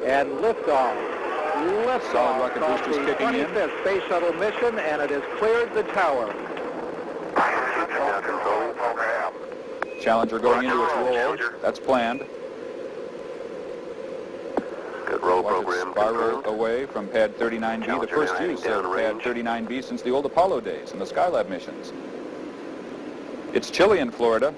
And liftoff. Solid rocket Liftoff boosters of the kicking in. 25th Space Shuttle mission, and it has cleared the tower. Challenger going into its roll. That's planned. Good roll Watch program it spiral confirmed. away from pad 39B, Challenger the first now use heading of pad downrange. 39B since the old Apollo days and the Skylab missions. It's chilly in Florida.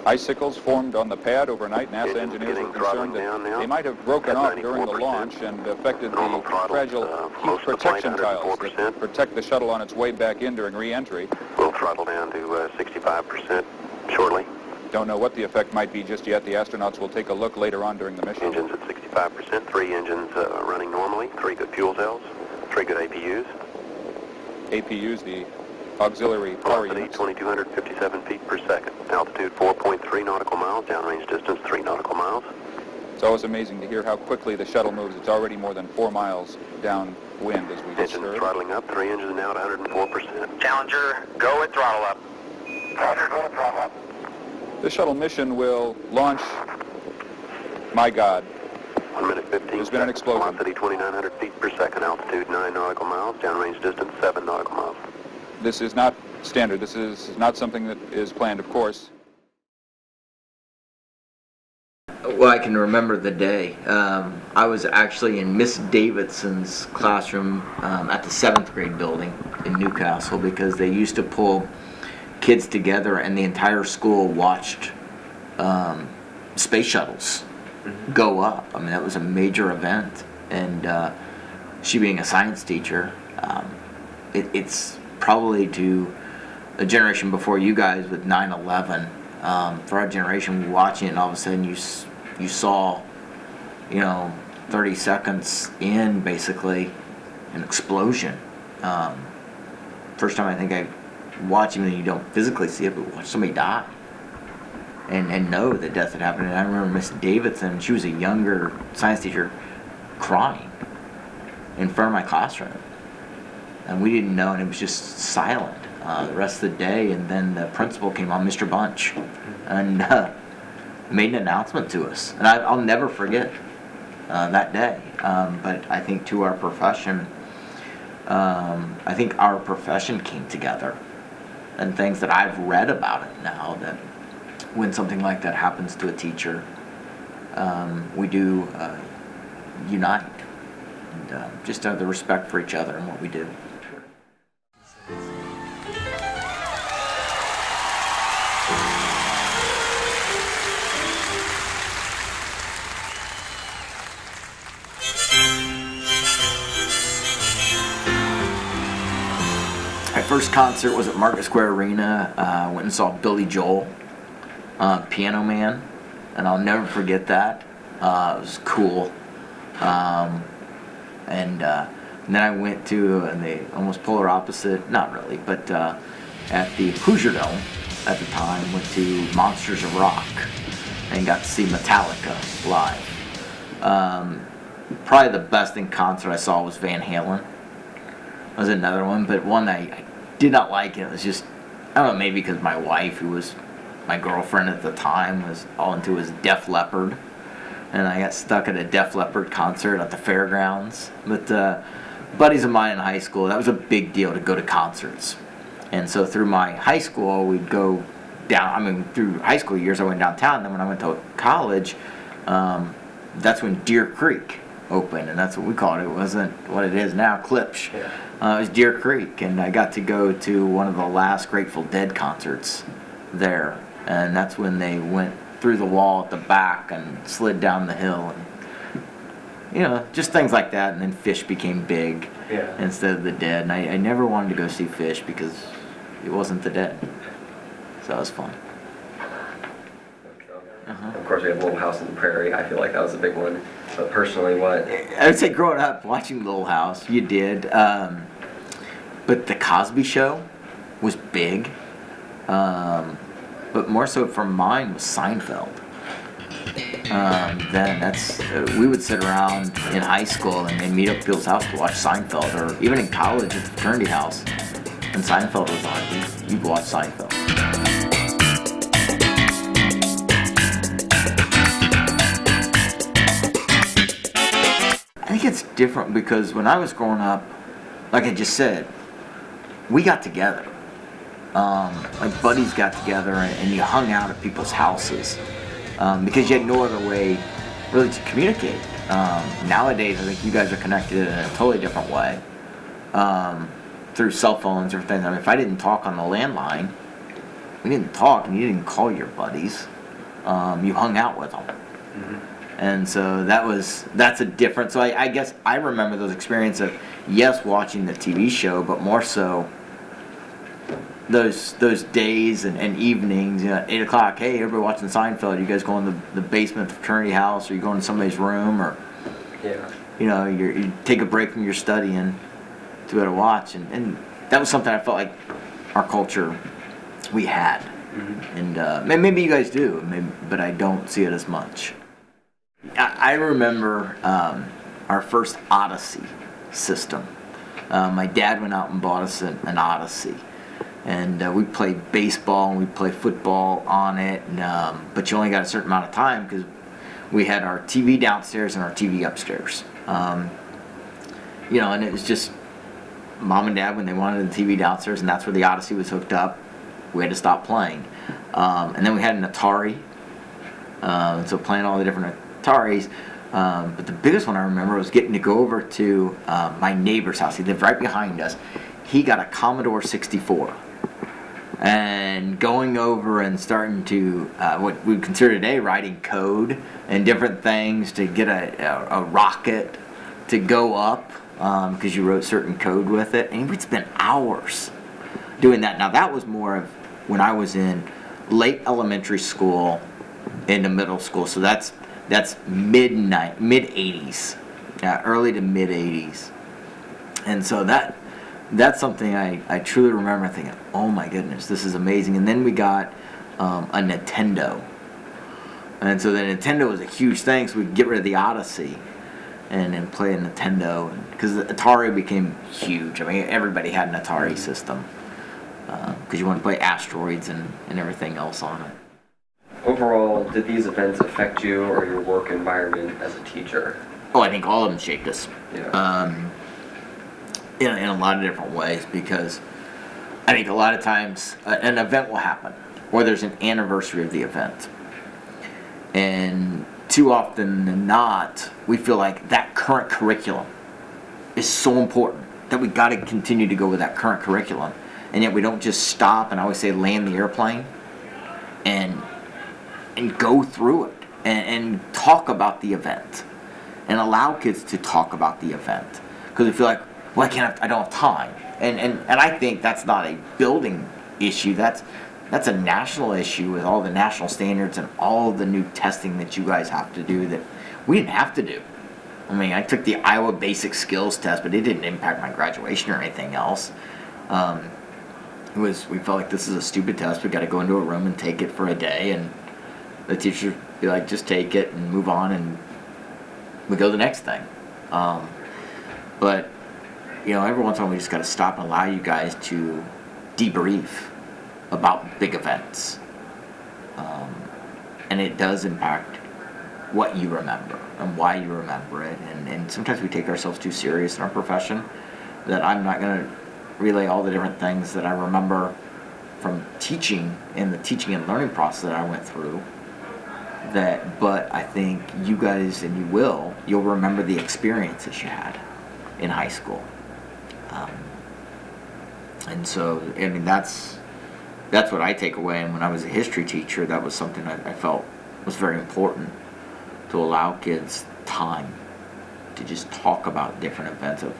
Icicles formed on the pad overnight. NASA Engines engineers are getting concerned throttling that down now. they might have broken At off during the 94%. launch and affected Normal the throttle, fragile heat most of the flight, protection tiles 104%. that protect the shuttle on its way back in during re-entry. We'll throttle down to 65% shortly. Don't know what the effect might be just yet. The astronauts will take a look later on during the mission. Engines at 65%. 3 engines running normally. 3 good fuel cells. 3 good APUs. APUs, the auxiliary power Velocity units. 2,257 feet per second. Altitude 4.3 nautical miles. Downrange distance 3 nautical miles. It's always amazing to hear how quickly the shuttle moves. It's already more than 4 miles downwind, as we just Engines heard. throttling up. 3 engines now at 104%. Challenger, go with throttle up. Roger, go to throttle up. The shuttle mission will launch, my God, 1 minute 15 There's been an seconds. explosion. Velocity 2,900 feet per second. Altitude 9 nautical miles. Downrange distance 7 nautical miles. this is not standard. This is not something that is planned, of course. Well, I can remember the day. I was actually in Miss Davidson's classroom at the 7th grade building in Newcastle because they used to pull kids together and the entire school watched space shuttles go up. I mean, that was a major event. And she being a science teacher, it's probably to a generation before you guys with 9/11. For our generation watching it, and all of a sudden you saw, 30 seconds in, basically, an explosion. First time I think I watched, even though you don't physically see it, but watch somebody die. And know that death had happened. And I remember Miss Davidson, she was a younger science teacher, crying in front of my classroom. And we didn't know, and it was just silent the rest of the day. And then the principal came on, Mr. Bunch, and made an announcement to us. And I'll never forget that day. But I think to our profession, I think our profession came together. And things that I've read about it now, that when something like that happens to a teacher, we do unite. And just have the respect for each other and what we do. My first concert was at Market Square Arena. Went and saw Billy Joel, Piano Man, and I'll never forget that. It was cool. And then I went to the almost polar opposite, not really, but at the Hoosier Dome at the time, went to Monsters of Rock and got to see Metallica live. Probably the best in concert I saw was Van Halen. Was another one, but one I did not like. It was just, I don't know, maybe because my wife, who was my girlfriend at the time, was all into his Def Leppard, and I got stuck at a Def Leppard concert at the fairgrounds. But buddies of mine in high school, that was a big deal to go to concerts, and so through my high school, we'd go down. I mean, through high school years, I went downtown. Then when I went to college, that's when Deer Creek opened, and that's what we called it. It wasn't what it is now, Klipsch. Yeah. It was Deer Creek, and I got to go to one of the last Grateful Dead concerts there, and that's when they went through the wall at the back and slid down the hill, and just things like that. And then Fish became big instead of the Dead, and I never wanted to go see Fish because it wasn't the Dead, so that was fun. Of course, we have Little House on the Prairie. I feel like that was a big one. But personally, what? I would say growing up, watching Little House, you did. But The Cosby Show was big. But more so for mine was Seinfeld. Then we would sit around in high school and meet up at people's house to watch Seinfeld, or even in college at the fraternity house. And Seinfeld was on. You'd watch Seinfeld. think it's different because when I was growing up, like I just said, we got together. Like buddies got together and you hung out at people's houses because you had no other way really to communicate. Nowadays, I think you guys are connected in a totally different way through cell phones or things. I mean, if I didn't talk on the landline, we didn't talk, and you didn't call your buddies. You hung out with them. And so that's a difference. So I guess I remember those experiences of, yes, watching the TV show, but more so those days and evenings, 8 o'clock, hey, everybody watching Seinfeld, you guys go in the basement of the fraternity house, or you go into somebody's room, or, you take a break from your studying to be able to watch. And that was something I felt like our culture, we had. And maybe you guys do, but I don't see it as much. I remember our first Odyssey system. My dad went out and bought us an Odyssey, and we played baseball and we played football on it. But you only got a certain amount of time because we had our TV downstairs and our TV upstairs. And it was just mom and dad when they wanted the TV downstairs, and that's where the Odyssey was hooked up. We had to stop playing, and then we had an Atari. So playing all the different Ataris, but the biggest one I remember was getting to go over to my neighbor's house. He lived right behind us. He got a Commodore 64, and going over and starting to what we consider today writing code and different things to get a rocket to go up because you wrote certain code with it, and we'd spend hours doing that. Now that was more of when I was in late elementary school into middle school, so that's mid 80s, early to mid 80s, and so that's something I truly remember thinking, oh my goodness, this is amazing. And then we got a Nintendo, and so the Nintendo was a huge thing, so we'd get rid of the Odyssey and then play a Nintendo, because the Atari became huge. I mean, everybody had an Atari system because you want to play Asteroids and everything else on it. Overall, did these events affect you or your work environment as a teacher? Oh, I think all of them shaped us. Yeah. In a lot of different ways, because I think a lot of times an event will happen, or there's an anniversary of the event. And too often than not, we feel like that current curriculum is so important that we got to continue to go with that current curriculum. And yet we don't just stop, and I always say land the airplane, and go through it and talk about the event and allow kids to talk about the event, because we feel like, well, I don't have time, and I think that's not a building issue. That's a national issue with all the national standards and all the new testing that you guys have to do that we didn't have to do. I mean, I took the Iowa Basic Skills test, but it didn't impact my graduation or anything else. We felt like this is a stupid test. We got to go into a room and take it for a day, and the teacher would be like, just take it and move on, and we go to the next thing. But every once in a while we just got to stop and allow you guys to debrief about big events, and it does impact what you remember and why you remember it. And sometimes we take ourselves too serious in our profession, that I'm not going to relay all the different things that I remember from teaching and the teaching and learning process that I went through. But I think you guys, and you'll remember the experiences you had in high school. And so, I mean, that's what I take away. And when I was a history teacher, that was something I felt was very important, to allow kids time to just talk about different events of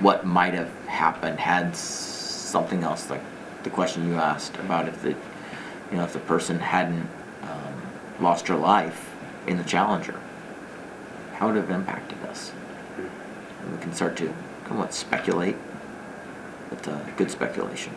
what might have happened had something else, like the question you asked about if the person hadn't lost her life in the Challenger, how would it have impacted us? And we can start to somewhat speculate, but good speculation.